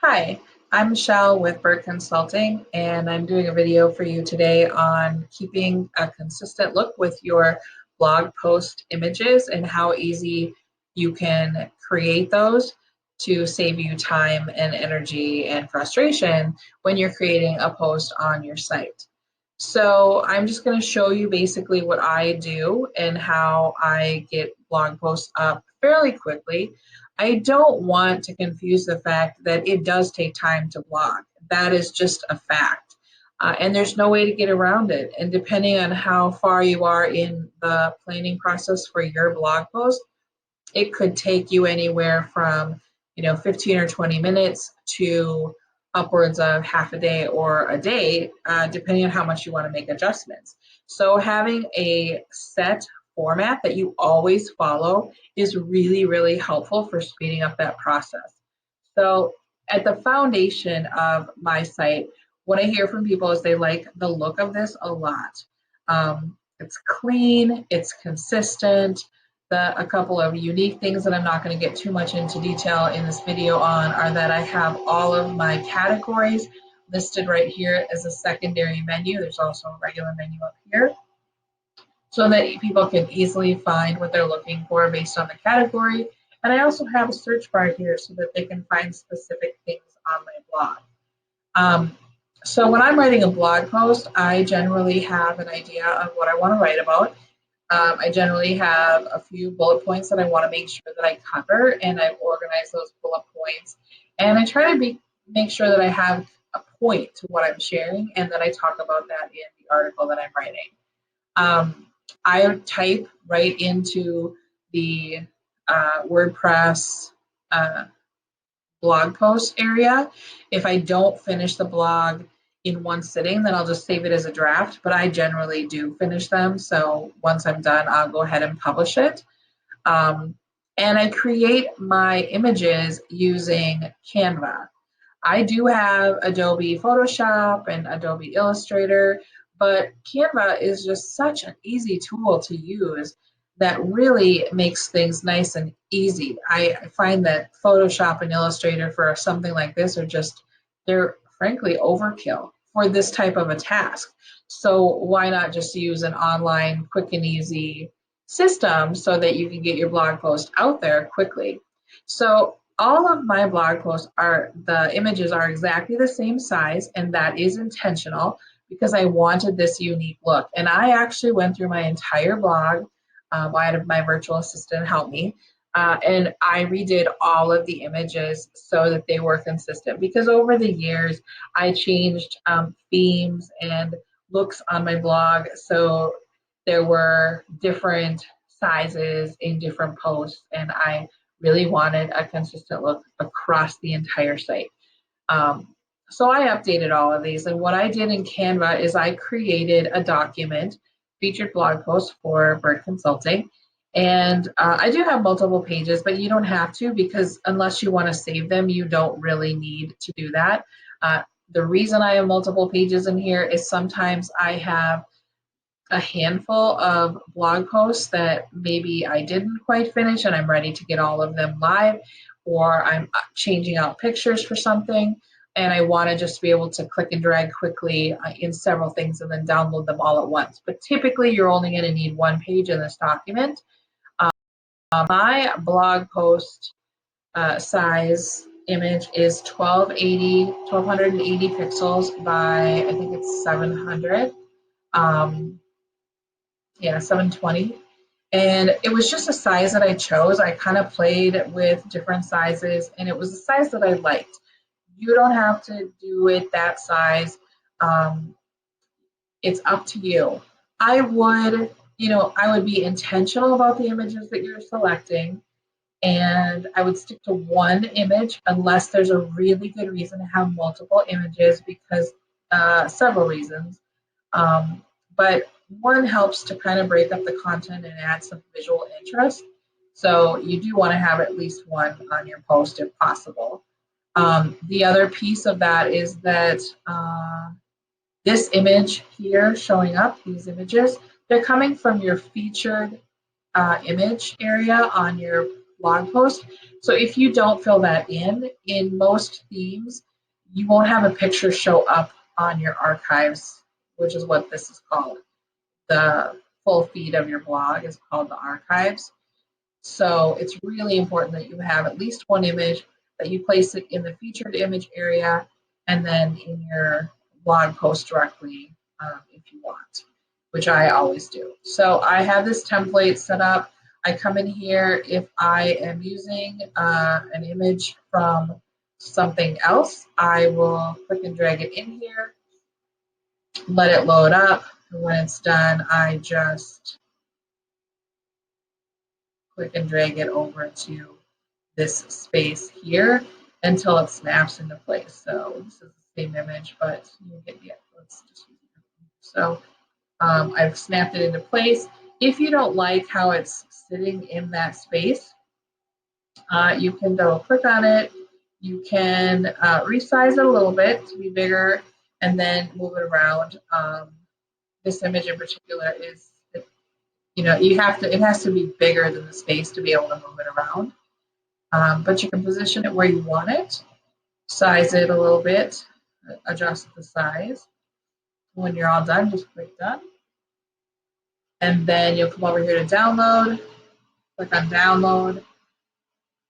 Hi, I'm Michelle with Bird Consulting, and I'm doing a video for you today on keeping a consistent look with your blog post images and how easy you can create those to save you time and energy and frustration when you're creating a post on your site. So I'm just going to show you basically what I do and how I get blog posts up fairly quickly. I don't want to confuse the fact that it does take time to blog. That is just a fact. And there's no way to get around it. And depending on how far you are in the planning process for your blog post, it could take you anywhere from 15 or 20 minutes to upwards of half a day or a day, depending on how much you want to make adjustments. So having a set format that you always follow is really, really helpful for speeding up that process. So at the foundation of my site, what I hear from people is they like the look of this a lot. It's clean, it's consistent. A couple of unique things that I'm not going to get too much into detail in this video on are that I have all of my categories listed right here as a secondary menu. There's also a regular menu up here so that people can easily find what they're looking for based on the category. And I also have a search bar here so that they can find specific things on my blog. So when I'm writing a blog post, I generally have an idea of what I want to write about. I generally have a few bullet points that I want to make sure that I cover, and I organize those bullet points. And I try to make sure that I have a point to what I'm sharing and that I talk about that in the article that I'm writing. I type right into the WordPress blog post area. If I don't finish the blog in one sitting, then I'll just save it as a draft, but I generally do finish them. So once I'm done, I'll go ahead and publish it. And I create my images using Canva. I do have Adobe Photoshop and Adobe Illustrator, but Canva is just such an easy tool to use that really makes things nice and easy. I find that Photoshop and Illustrator for something like this they're frankly overkill for this type of a task. So why not just use an online quick and easy system so that you can get your blog post out there quickly? So all of my blog posts the images are exactly the same size, and that is intentional because I wanted this unique look. And I actually went through my entire blog. I had my virtual assistant help me, and I redid all of the images so that they were consistent because over the years I changed themes and looks on my blog. So there were different sizes in different posts, and I really wanted a consistent look across the entire site. So I updated all of these, and what I did in Canva is I created a document, featured blog post for Bird Consulting, and I do have multiple pages, but you don't have to because unless you want to save them, you don't really need to do that. The reason I have multiple pages in here is sometimes I have a handful of blog posts that maybe I didn't quite finish and I'm ready to get all of them live, or I'm changing out pictures for something and I want to just be able to click and drag quickly in several things and then download them all at once. But typically you're only going to need one page in this document. My blog post size image is 1280 pixels by, I think it's 700. 720. And it was just a size that I chose. I kind of played with different sizes, and it was a size that I liked. You don't have to do it that size. It's up to you. I would be intentional about the images that you're selecting, and I would stick to one image unless there's a really good reason to have multiple images because several reasons. But one helps to kind of break up the content and add some visual interest. So you do want to have at least one on your post if possible. The other piece of that is that this image here showing up, these images, they're coming from your featured image area on your blog post. So if you don't fill that in most themes, you won't have a picture show up on your archives, which is what this is called. The full feed of your blog is called the archives. So it's really important that you have at least one image, that you place it in the featured image area, and then in your blog post directly if you want, which I always do. So I have this template set up. I come in here if I am using an image from something else, I will click and drag it in here, let it load up. And when it's done, I just click and drag it over to this space here until it snaps into place. So this is the same image, but you get the let's just use it. So I've snapped it into place. If you don't like how it's sitting in that space, you can double click on it. You can resize it a little bit to be bigger and then move it around. This image in particular is, you have to, it has to be bigger than the space to be able to move it around. But you can position it where you want it, size it a little bit, adjust the size. When you're all done, just click done. And then you'll come over here to download, click on download,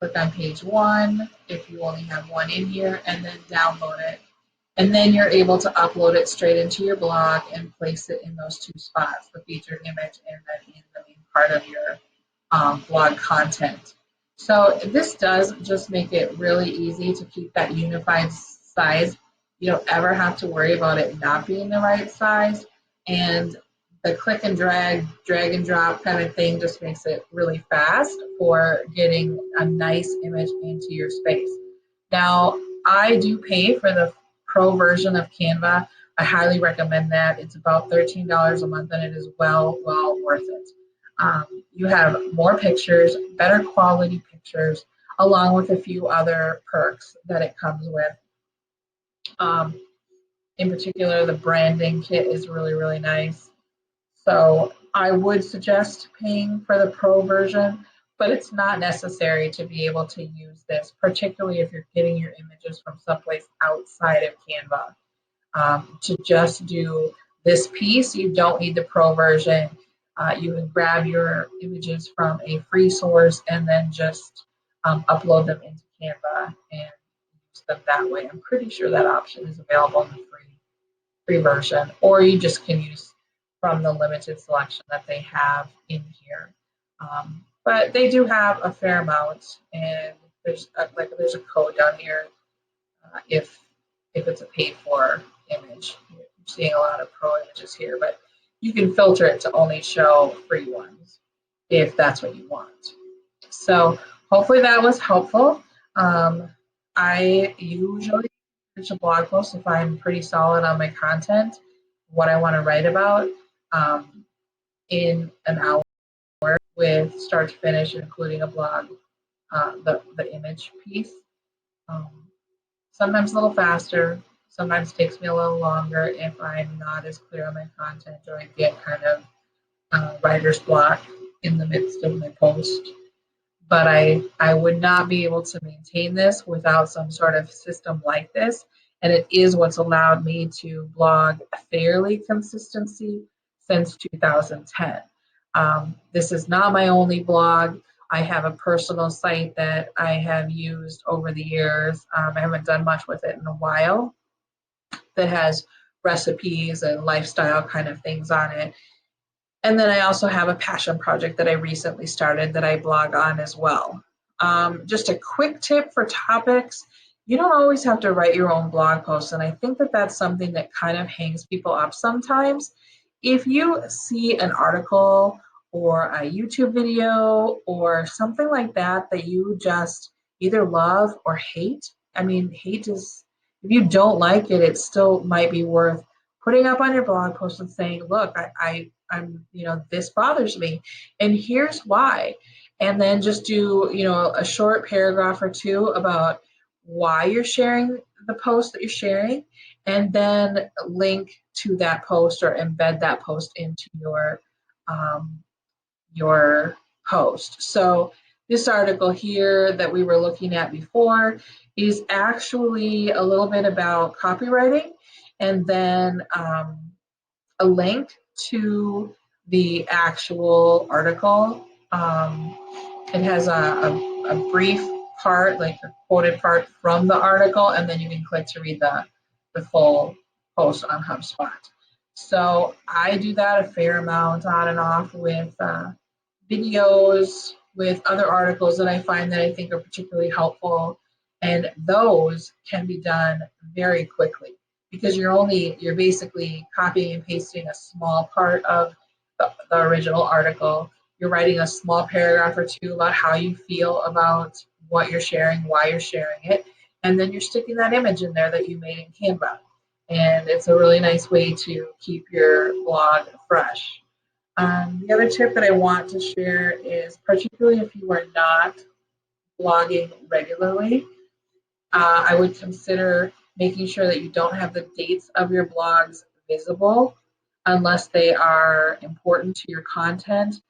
click on page 1 if you only have one in here, and then download it. And then you're able to upload it straight into your blog and place it in those 2 spots, the featured image and then in the main part of your blog content. So this does just make it really easy to keep that unified size. You don't ever have to worry about it not being the right size. And the click and drag and drop kind of thing just makes it really fast for getting a nice image into your space. Now, I do pay for the pro version of Canva. I highly recommend that. It's about $13 a month, and it is well worth it. You have more pictures, better quality pictures, along with a few other perks that it comes with. In particular, the branding kit is really nice. So I would suggest paying for the pro version, but it's not necessary to be able to use this, particularly if you're getting your images from someplace outside of Canva. To just do this piece, you don't need the pro version. You can grab your images from a free source and then just upload them into Canva and use them that way. I'm pretty sure that option is available in the free version, or you just can use from the limited selection that they have in here. But they do have a fair amount, and there's a code down here if it's a paid for image. You're seeing a lot of pro images here, but you can filter it to only show free ones if that's what you want. So hopefully that was helpful. I usually finish a blog post if I'm pretty solid on my content, what I want to write about, in an hour with start to finish, including a blog, the image piece. Sometimes a little faster, sometimes takes me a little longer if I'm not as clear on my content or I get kind of writer's block in the midst of my post. But I would not be able to maintain this without some sort of system like this. And it is what's allowed me to blog fairly consistency since 2010. This is not my only blog. I have a personal site that I have used over the years. I haven't done much with it in a while, that has recipes and lifestyle kind of things on it. And then I also have a passion project that I recently started that I blog on as well. Just a quick tip for topics: you don't always have to write your own blog posts. And I think that that's something that kind of hangs people up sometimes. If you see an article or a YouTube video or something like that that you just either love or hate, I mean, hate is, if you don't like it, it still might be worth putting up on your blog post and saying, look, I'm, this bothers me, and here's why. And then just do, a short paragraph or two about why you're sharing the post that you're sharing, and then link to that post or embed that post into your post. So this article here that we were looking at before is actually a little bit about copywriting, and then a link to the actual article. It has a brief part, like a quoted part from the article, and then you can click to read the full post on HubSpot. So I do that a fair amount on and off with videos, with other articles that I find that I think are particularly helpful. And those can be done very quickly because you're basically copying and pasting a small part of the original article. You're writing a small paragraph or two about how you feel about what you're sharing, why you're sharing it, and then you're sticking that image in there that you made in Canva. And it's a really nice way to keep your blog fresh. The other tip that I want to share is, particularly if you are not blogging regularly, I would consider making sure that you don't have the dates of your blogs visible unless they are important to your content.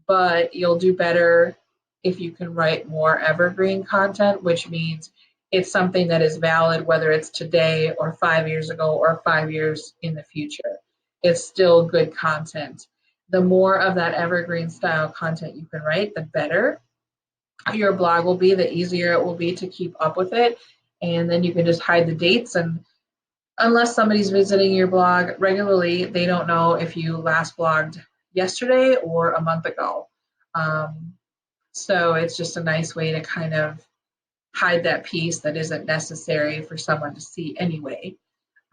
But you'll do better if you can write more evergreen content, which means it's something that is valid whether it's today or 5 years ago or 5 years in the future. It's still good content. The more of that evergreen style content you can write, the better your blog will be, the easier it will be to keep up with it. And then you can just hide the dates. And unless somebody's visiting your blog regularly, they don't know if you last blogged yesterday or a month ago. So it's just a nice way to kind of hide that piece that isn't necessary for someone to see anyway,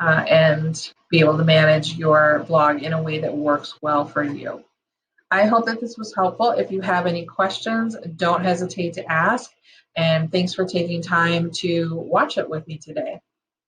and be able to manage your blog in a way that works well for you. I hope that this was helpful. If you have any questions, don't hesitate to ask. And thanks for taking time to watch it with me today.